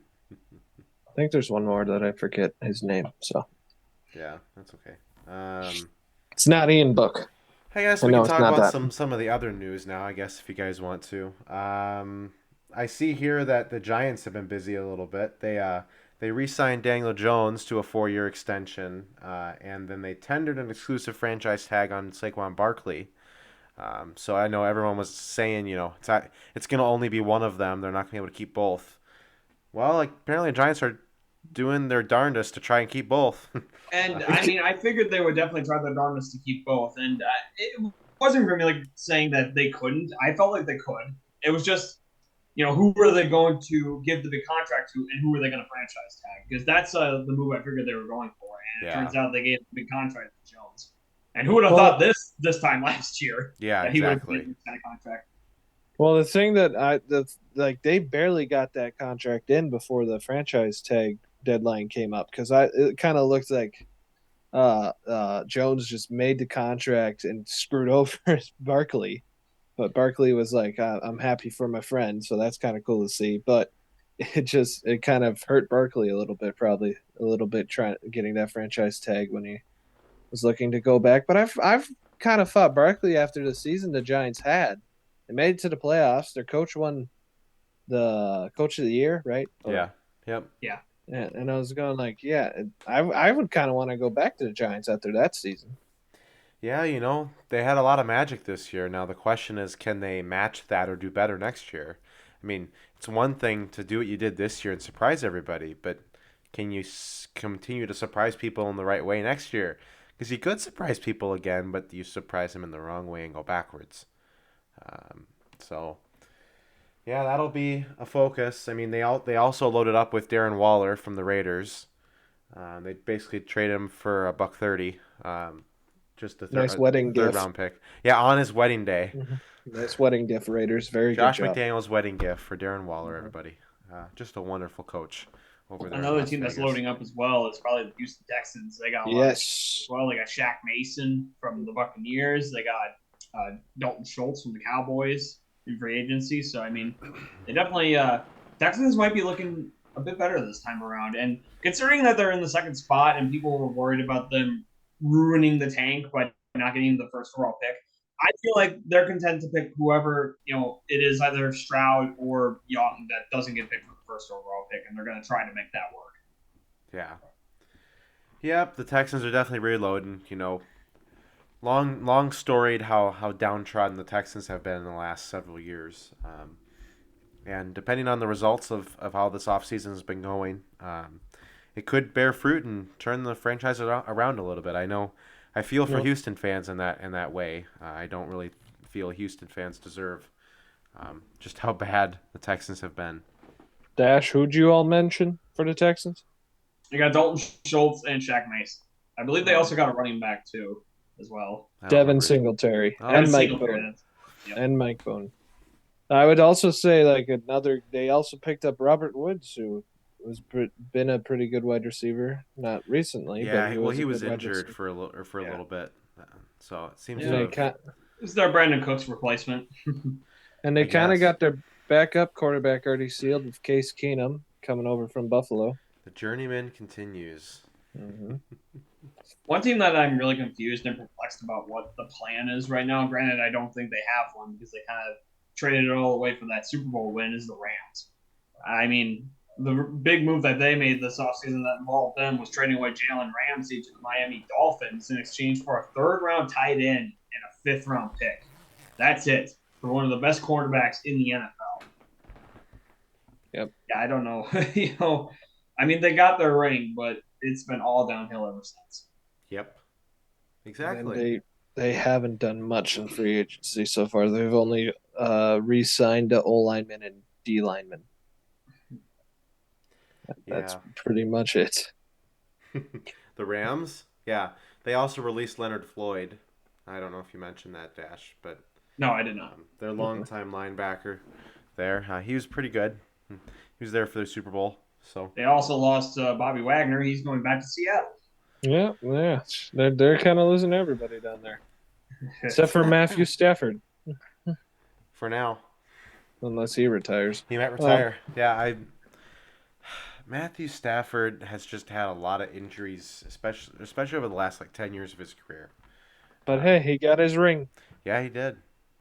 S2: think there's one more that I forget his name. So.
S1: Yeah, that's okay.
S2: It's not Ian Book.
S1: I guess
S2: I
S1: we can
S2: know it's
S1: talk
S2: not
S1: about
S2: that.
S1: some of the other news now, I guess, if you guys want to. I see here that the Giants have been busy a little bit. They re-signed Daniel Jones to a 4-year extension, and then they tendered an exclusive franchise tag on Saquon Barkley. So I know everyone was saying, it's going to only be one of them. They're not going to be able to keep both. Well, like, apparently the Giants are doing their darndest to try and keep both.
S3: And I mean, I figured they would definitely try their darndest to keep both. And it wasn't for me like saying that they couldn't. I felt like they could. It was just, who were they going to give the big contract to, and who were they going to franchise tag? Because that's the move I figured they were going for. And it turns out they gave the big contract to Jones. And who would have thought this time last year
S1: Yeah,
S3: that he would have
S1: exactly.
S3: played this kind of contract?
S2: Well, the thing that they barely got that contract in before the franchise tag deadline came up, because it kind of looked like Jones just made the contract and screwed over Barkley, but Barkley was like, "I'm happy for my friend," so that's kind of cool to see. But it kind of hurt Barkley a little bit, probably a little bit getting that franchise tag when he was looking to go back. But I've kind of thought Barkley after the season the Giants had. They made it to the playoffs. Their coach won the coach of the year, right?
S1: Yeah. Yep.
S3: Yeah.
S2: And I was going like, I would kind of want to go back to the Giants after that season.
S1: Yeah, they had a lot of magic this year. Now the question is, can they match that or do better next year? I mean, it's one thing to do what you did this year and surprise everybody, but can you continue to surprise people in the right way next year? Because you could surprise people again, but you surprise them in the wrong way and go backwards. So, yeah, that'll be a focus. I mean, they also loaded up with Darren Waller from the Raiders. They basically traded him for $130. Just a
S2: Nice wedding
S1: third
S2: gift.
S1: round pick. Yeah, on his wedding day.
S2: Mm-hmm. Nice wedding gift, Raiders. Very
S1: Josh
S2: good job.
S1: McDaniel's wedding gift for Darren Waller, everybody. Just a wonderful coach over there.
S3: Another team that's loading up as well is probably the Houston Texans. They got a lot as well. They got Shaq Mason from the Buccaneers. They got Dalton Schultz from the Cowboys in free agency. So I mean, they definitely Texans might be looking a bit better this time around. And considering that they're in the second spot and people were worried about them ruining the tank by not getting the first overall pick, I feel like they're content to pick whoever, it is, either Stroud or Young, that doesn't get picked for the first overall pick, and they're going to try to make that work.
S1: Yeah. Yep, the Texans are definitely reloading. Long storied how downtrodden the Texans have been in the last several years. And depending on the results of how this offseason has been going, it could bear fruit and turn the franchise around a little bit. I feel for Houston fans in that way. I don't really feel Houston fans deserve just how bad the Texans have been.
S2: Dash, who'd you all mention for the Texans?
S3: They got Dalton Schultz and Shaq Mason. I believe they also got a running back too, as well.
S2: Devin Singletary and Mike Bone.
S3: Yep.
S2: And Mike Bone. I would also say they also picked up Robert Woods, who was been a pretty good wide receiver, not recently.
S1: Yeah,
S2: but
S1: he was injured for a little bit, so it seems
S3: it's their Brandon Cooks replacement.
S2: And they kind of got their backup quarterback already sealed with Case Keenum coming over from Buffalo.
S1: The journeyman continues.
S2: Mm-hmm.
S3: One team that I'm really confused and perplexed about what the plan is right now, granted I don't think they have one because they kind of traded it all away for that Super Bowl win, is the Rams. I mean, the big move that they made this offseason that involved them was trading away Jalen Ramsey to the Miami Dolphins in exchange for a third-round tight end and a fifth-round pick. That's it for one of the best cornerbacks in the NFL.
S2: Yep.
S3: Yeah, I don't know. I mean, they got their ring, but it's been all downhill ever since.
S1: Yep. Exactly.
S2: And they haven't done much in free agency so far. They've only re-signed a O lineman and D lineman. That's pretty much it.
S1: The Rams? Yeah. They also released Leonard Floyd. I don't know if you mentioned that, Dash, but
S3: no, I did not.
S1: Their longtime linebacker there. He was pretty good. He was there for the Super Bowl. So
S3: they also lost Bobby Wagner. He's going back to Seattle.
S2: Yeah. They're kind of losing everybody down there, except for Matthew Stafford.
S1: For now,
S2: unless he retires,
S1: he might retire. Yeah, Matthew Stafford has just had a lot of injuries, especially over the last 10 years of his career.
S2: But hey, he got his ring.
S1: Yeah, he did,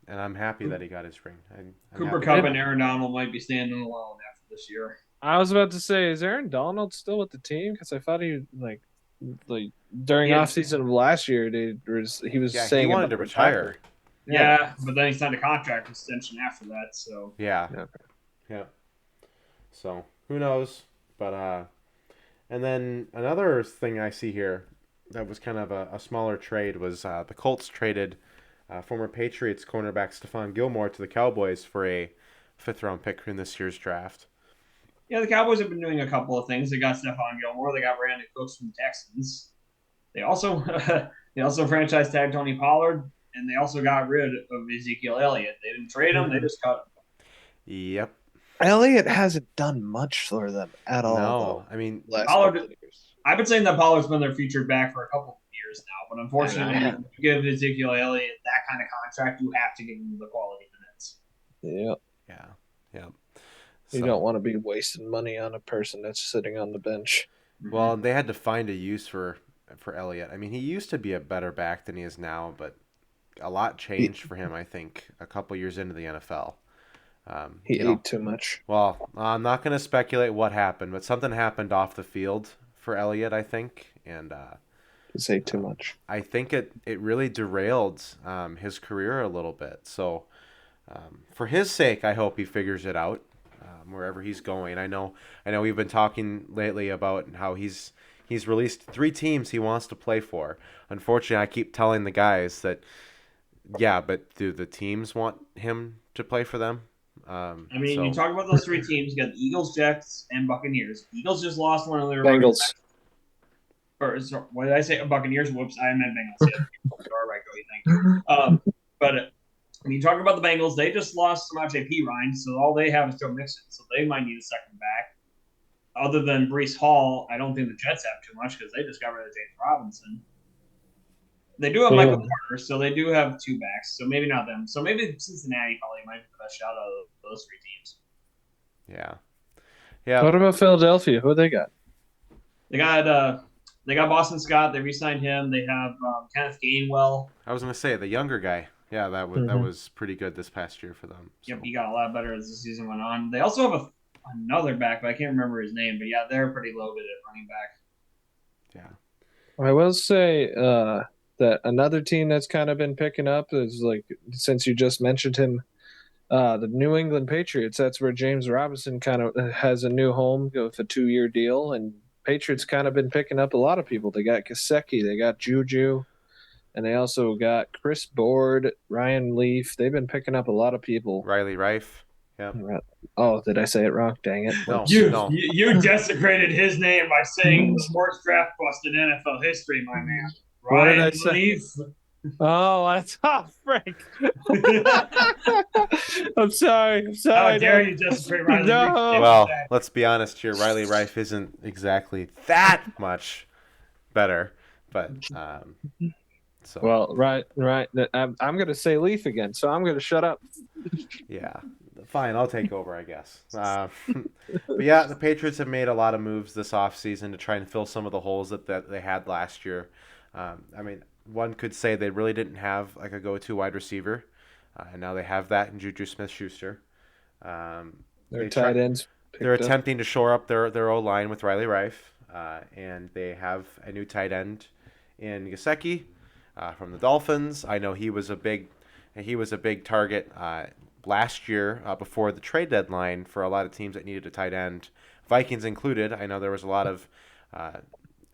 S1: and I'm happy that he got his ring. I'm
S3: Cooper
S1: happy
S3: Kupp
S1: for
S3: and
S1: him.
S3: Aaron Donald might be standing alone after this year.
S2: I was about to say, is Aaron Donald still with the team? Because I thought he like during
S3: Yeah.
S2: offseason of last year, he was
S1: Yeah, he
S2: saying
S1: wanted
S2: about
S1: to retire.
S3: Yeah, but then he signed a contract extension after that. So
S1: Yeah,
S2: Okay.
S1: yeah. So who knows? But and then another thing I see here that was kind of a smaller trade was the Colts traded former Patriots cornerback Stephon Gilmore to the Cowboys for a fifth-round pick in this year's draft.
S3: yeah, the Cowboys have been doing a couple of things. They got Stephon Gilmore. They got Brandon Cooks from the Texans. They also they also franchise tagged Tony Pollard, and they also got rid of Ezekiel Elliott. They didn't trade him; they just cut him.
S1: Yep.
S2: Elliott hasn't done much for them at all,
S1: No,
S2: though.
S1: I mean,
S2: Last
S3: Pollard-
S2: couple of years.
S3: I've been saying that Pollard's been their featured back for a couple of years now, but unfortunately,
S2: Yeah.
S3: if you give Ezekiel Elliott that kind of contract, you have to give him the quality minutes.
S2: Yeah.
S1: yeah.
S2: You don't want to be wasting money on a person that's sitting on the bench.
S1: Well, they had to find a use for Elliott. I mean, he used to be a better back than he is now, but a lot changed for him, I think, a couple years into the NFL.
S2: He ate too much.
S1: Well, I'm not going to speculate what happened, but something happened off the field for Elliott, I think, and
S2: He ate too much.
S1: I think it really derailed his career a little bit. So, for his sake, I hope he figures it out wherever he's going. I know we've been talking lately about how he's released 3 teams he wants to play for. Unfortunately, I keep telling the guys that, yeah, but do the teams want him to play for them?
S3: You talk about those 3 teams. You got the Eagles, Jets, and Buccaneers. Eagles just lost one of their
S2: Bengals.
S3: What did I say? Buccaneers. Whoops, I meant Bengals. Yeah. All right, Cody. Thank you. But when you talk about the Bengals, they just lost Samaje Perine, so all they have is Joe Mixon, so they might need a second back. Other than Breece Hall, I don't think the Jets have too much because they just got rid of James Robinson. They do have Michael Carter, so they do have 2 backs, so maybe not them. So maybe Cincinnati probably might be the best shot out of those 3 teams.
S1: Yeah.
S2: What about Philadelphia? Who they got?
S3: They got Boston Scott. They re-signed him. They have Kenneth Gainwell.
S1: I was going to say the younger guy. Yeah, that was pretty good this past year for them. So.
S3: Yep, he got a lot better as the season went on. They also have another back, but I can't remember his name. But yeah, they're pretty loaded at running back.
S1: Yeah.
S2: I will say that another team that's kind of been picking up is, since you just mentioned him, the New England Patriots. That's where James Robinson kind of has a new home with a 2-year deal, and Patriots kind of been picking up a lot of people. They got Gesicki, they got Juju, and they also got Chris Board, Ryan Leaf. They've been picking up a lot of people.
S1: Riley Rife. Yeah.
S2: Oh, did I say it wrong? Dang it.
S1: No.
S3: You desecrated his name by saying the sports draft bust in NFL history, my man.
S2: What did I
S3: Ryan
S2: say?
S3: Leaf.
S2: Oh, that's Frank. I'm sorry.
S3: How dare you desecrate Riley
S2: No.
S3: Leaf?
S1: Well, let's be honest here. Riley Rife isn't exactly that much better, but so.
S2: Well, right. I'm going to say Leaf again, so I'm going to shut up.
S1: Yeah, fine. I'll take over, I guess. But yeah, the Patriots have made a lot of moves this offseason to try and fill some of the holes that they had last year. One could say they really didn't have a go-to wide receiver, and now they have that in Juju Smith-Schuster.
S2: Their tight ends.
S1: They're attempting to shore up their O-line with Riley Rife, and they have a new tight end in Gesicki from the Dolphins. I know he was a big target last year before the trade deadline for a lot of teams that needed a tight end, Vikings included. I know there was a lot of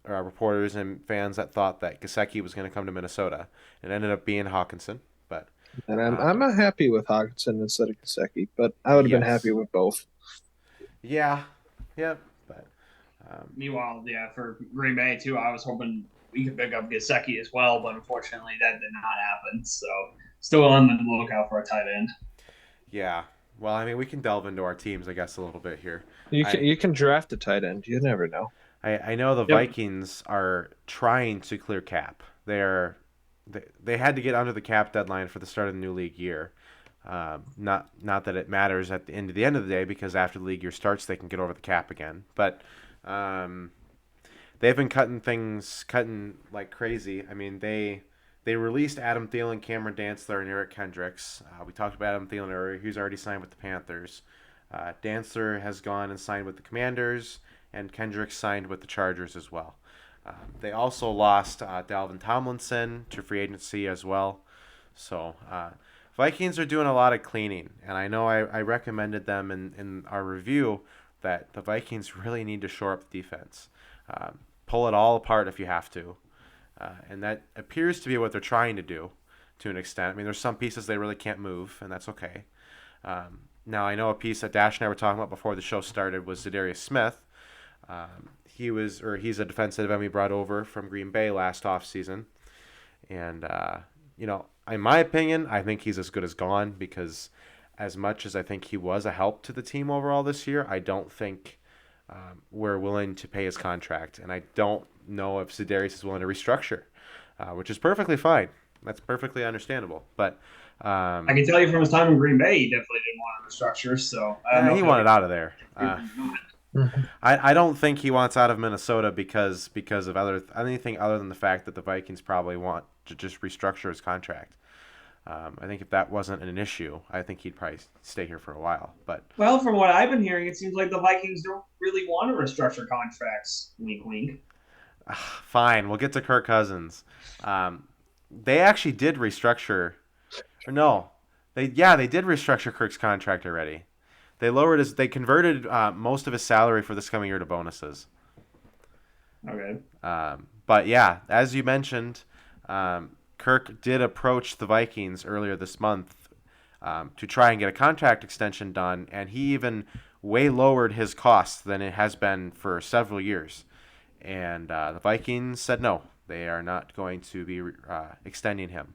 S1: reporters and fans that thought that Gesicki was going to come to Minnesota. It ended up being Hawkinson, but
S2: and I'm not happy with Hawkinson instead of Gesicki, but I would have been happy with both.
S1: Yeah, but
S3: meanwhile, for Green Bay too, I was hoping we could pick up Gesicki as well, but unfortunately that did not happen. So still on the lookout for a tight end.
S1: Yeah. Well, we can delve into our teams, I guess, a little bit here.
S2: You can draft a tight end. You never know.
S1: I know the Vikings are trying to clear cap. They had to get under the cap deadline for the start of the new league year. Not that it matters at the end of the day, because after the league year starts, they can get over the cap again. But They've been cutting like crazy. I mean, they released Adam Thielen, Cameron Dantzler, and Eric Kendricks. We talked about Adam Thielen earlier. He's already signed with the Panthers. Dantzler has gone and signed with the Commanders, and Kendricks signed with the Chargers as well. They also lost Dalvin Tomlinson to free agency as well. So Vikings are doing a lot of cleaning, and I know I recommended them in our review that the Vikings really need to shore up the defense. Pull it all apart if you have to. And that appears to be what they're trying to do to an extent. I mean, there's some pieces they really can't move, and that's okay. Now, I know a piece that Dash and I were talking about before the show started was Zadarius Smith. He's a defensive end we brought over from Green Bay last offseason. And, in my opinion, I think he's as good as gone because as much as I think he was a help to the team overall this year, I don't think we're willing to pay his contract. And I don't know if Zadarius is willing to restructure, which is perfectly fine. That's perfectly understandable. But
S3: I can tell you from his time in Green Bay, he definitely didn't want to restructure. So
S1: he wanted out of there. I don't think he wants out of Minnesota because of anything other than the fact that the Vikings probably want to just restructure his contract. I think if that wasn't an issue, I think he'd probably stay here for a while. But
S3: from what I've been hearing, it seems like the Vikings don't really want to restructure contracts. Wink, wink.
S1: Fine, we'll get to Kirk Cousins. They actually did restructure. Or no, they did restructure Kirk's contract already. They converted most of his salary for this coming year to bonuses.
S3: Okay.
S1: But yeah, as you mentioned, Kirk did approach the Vikings earlier this month to try and get a contract extension done, and he even way lowered his costs than it has been for several years. And the Vikings said no, they are not going to be extending him,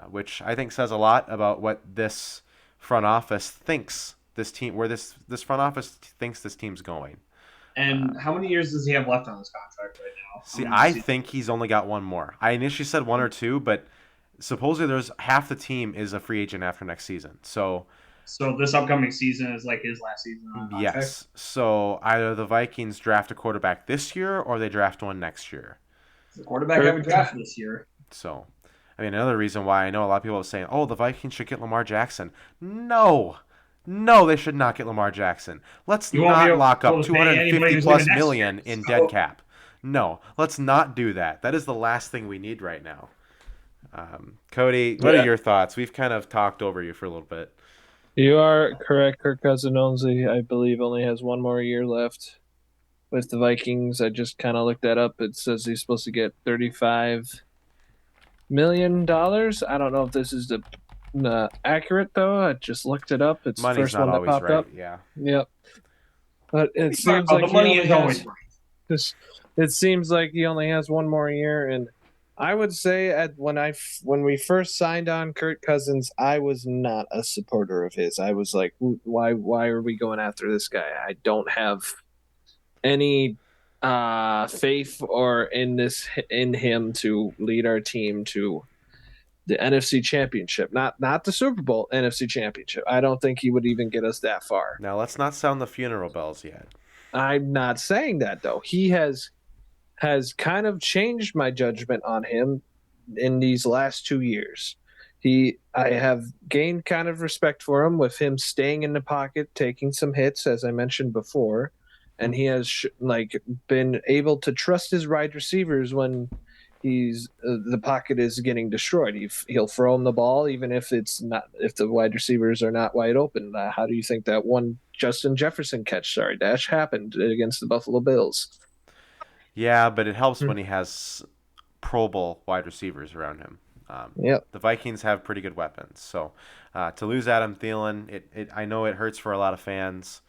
S1: which I think says a lot about what this front office thinks this front office thinks this team's going.
S3: And how many years does he have left on his contract right now?
S1: See, I think he's only got one more. I initially said one or two, but supposedly there's half the team is a free agent after next season. So
S3: this upcoming season is like his last season on contract?
S1: Yes. So either the Vikings draft a quarterback this year or they draft one next year.
S3: The quarterback haven't drafted this year.
S1: So, I mean, another reason why I know a lot of people are saying, oh, the Vikings should get Lamar Jackson. No, they should not get Lamar Jackson. Let's not lock up $250+ million in dead cap. No, let's not do that. That is the last thing we need right now. Cody, what are your thoughts? We've kind of talked over you for a little bit.
S2: You are correct. Kirk Cousins, I believe, only has one more year left with the Vikings. I just kind of looked that up. It says he's supposed to get $35 million. I don't know if this is accurate, though. I just looked it up. It's the first one that popped up.
S1: Yeah.
S2: Yep. But it seems like the money is always right. It seems like he only has one more year, and I would say when we first signed on Kirk Cousins, I was not a supporter of his. I was like, why are we going after this guy? I don't have any faith or in him to lead our team to the NFC Championship, not the Super Bowl, NFC Championship. I don't think he would even get us that far.
S1: Now let's not sound the funeral bells yet.
S2: I'm not saying that, though. He has kind of changed my judgment on him in these last 2 years. I have gained kind of respect for him with him staying in the pocket, taking some hits, as I mentioned before, and he has been able to trust his wide receivers when the pocket is getting destroyed. He'll throw him the ball even if the wide receivers are not wide open. How do you think that one Justin Jefferson catch, Dash, happened against the Buffalo Bills?
S1: Yeah, but it helps when he has Pro Bowl wide receivers around him. The Vikings have pretty good weapons. So to lose Adam Thielen, I know it hurts for a lot of fans.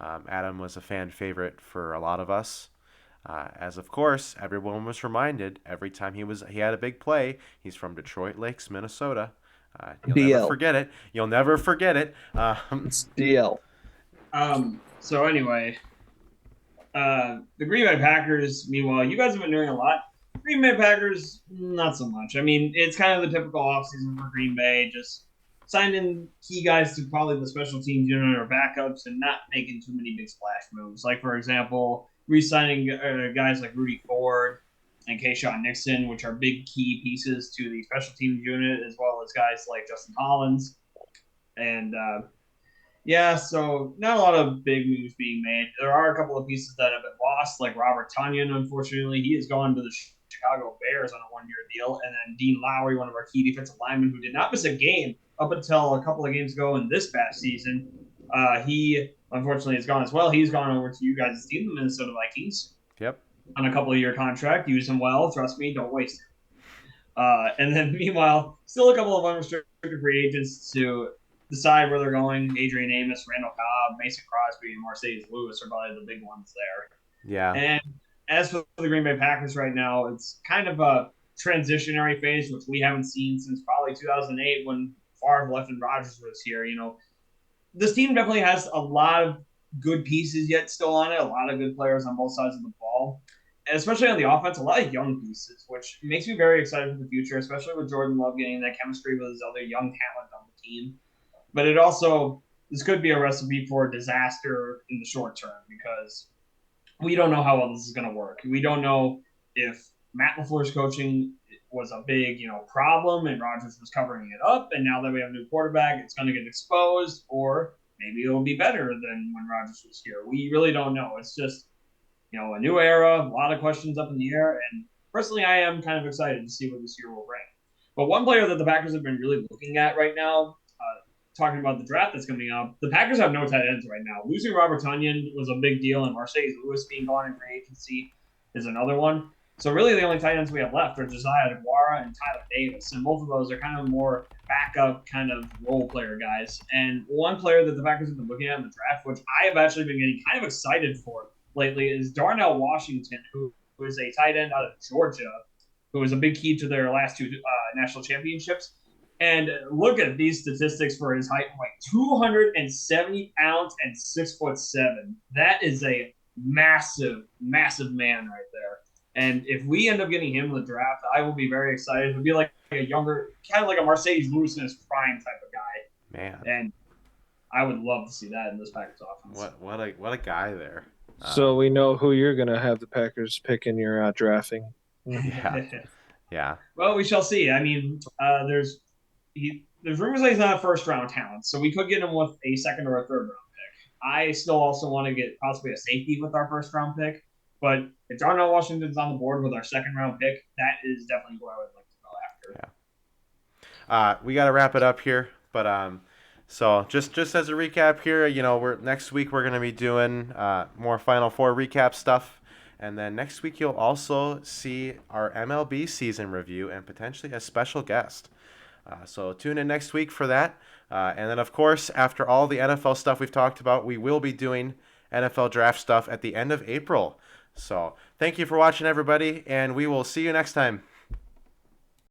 S1: Adam was a fan favorite for a lot of us. As of course, everyone was reminded every time he had a big play. He's from Detroit Lakes, Minnesota. You'll never forget it. You'll never forget it.
S2: It's DL.
S3: So anyway, the Green Bay Packers, meanwhile, you guys have been doing a lot. Green Bay Packers, not so much. I mean, it's kind of the typical offseason for Green Bay, just signing key guys to probably the special teams unit or backups and not making too many big splash moves. Like, for example, re-signing guys like Rudy Ford and Kayshawn Nixon, which are big key pieces to the special teams unit, as well as guys like Justin Hollins. And so not a lot of big moves being made. There are a couple of pieces that have been lost, like Robert Tonyan, unfortunately. He has gone to the Chicago Bears on a one-year deal. And then Dean Lowry, one of our key defensive linemen who did not miss a game up until a couple of games ago in this past season. He, unfortunately, has gone as well. He's gone over to you guys' team, the Minnesota Vikings.
S1: Yep.
S3: On a couple-of-year contract. Use him well. Trust me, don't waste him. And then, meanwhile, still a couple of unrestricted free agents to decide where they're going. Adrian Amos, Randall Cobb, Mason Crosby, and Marcedes Lewis are probably the big ones there.
S1: Yeah.
S3: And as for the Green Bay Packers right now, it's kind of a transitionary phase, which we haven't seen since probably 2008 when Favre left and Rodgers was here. This team definitely has a lot of good pieces yet still on it, a lot of good players on both sides of the ball. And especially on the offense, a lot of young pieces, which makes me very excited for the future, especially with Jordan Love getting that chemistry with his other young talent on the team. But this could be a recipe for disaster in the short term because we don't know how well this is going to work. We don't know if Matt LaFleur's coaching was a big, problem and Rodgers was covering it up. And now that we have a new quarterback, it's going to get exposed, or maybe it'll be better than when Rodgers was here. We really don't know. It's just, a new era, a lot of questions up in the air. And personally, I am kind of excited to see what this year will bring. But one player that the Packers have been really looking at right now, talking about the draft that's coming up, the Packers have no tight ends right now. Losing Robert Tonyan was a big deal, and Marcedes Lewis being gone in free agency is another one. So really the only tight ends we have left are Josiah DeGuara and Tyler Davis, and both of those are kind of more backup kind of role player guys. And one player that the Packers have been looking at in the draft, which I have actually been getting kind of excited for lately, is Darnell Washington, who is a tight end out of Georgia, who was a big key to their last two national championships. And look at these statistics for his height, like 270 pounds and 6'7". That is a massive, massive man right there. And if we end up getting him in the draft, I will be very excited. He'll be like a younger, kind of like a Marcedes Lewis in his prime type of guy.
S1: Man.
S3: And I would love to see that in this Packers offense.
S1: What a guy there.
S2: So we know who you're going to have the Packers pick in your drafting.
S1: Yeah.
S3: Well, we shall see. I mean, there's rumors that he's not a first-round talent, so we could get him with a second or a third-round pick. I still also want to get possibly a safety with our first-round pick, but if Darnell Washington's on the board with our second-round pick, that is definitely who I would like to go after.
S1: Yeah. We got to wrap it up here, but so just as a recap here, next week we're going to be doing more Final Four recap stuff. And then next week you'll also see our MLB season review and potentially a special guest. So tune in next week for that. And then, of course, after all the NFL stuff we've talked about, we will be doing NFL draft stuff at the end of April. So thank you for watching, everybody, and we will see you next time.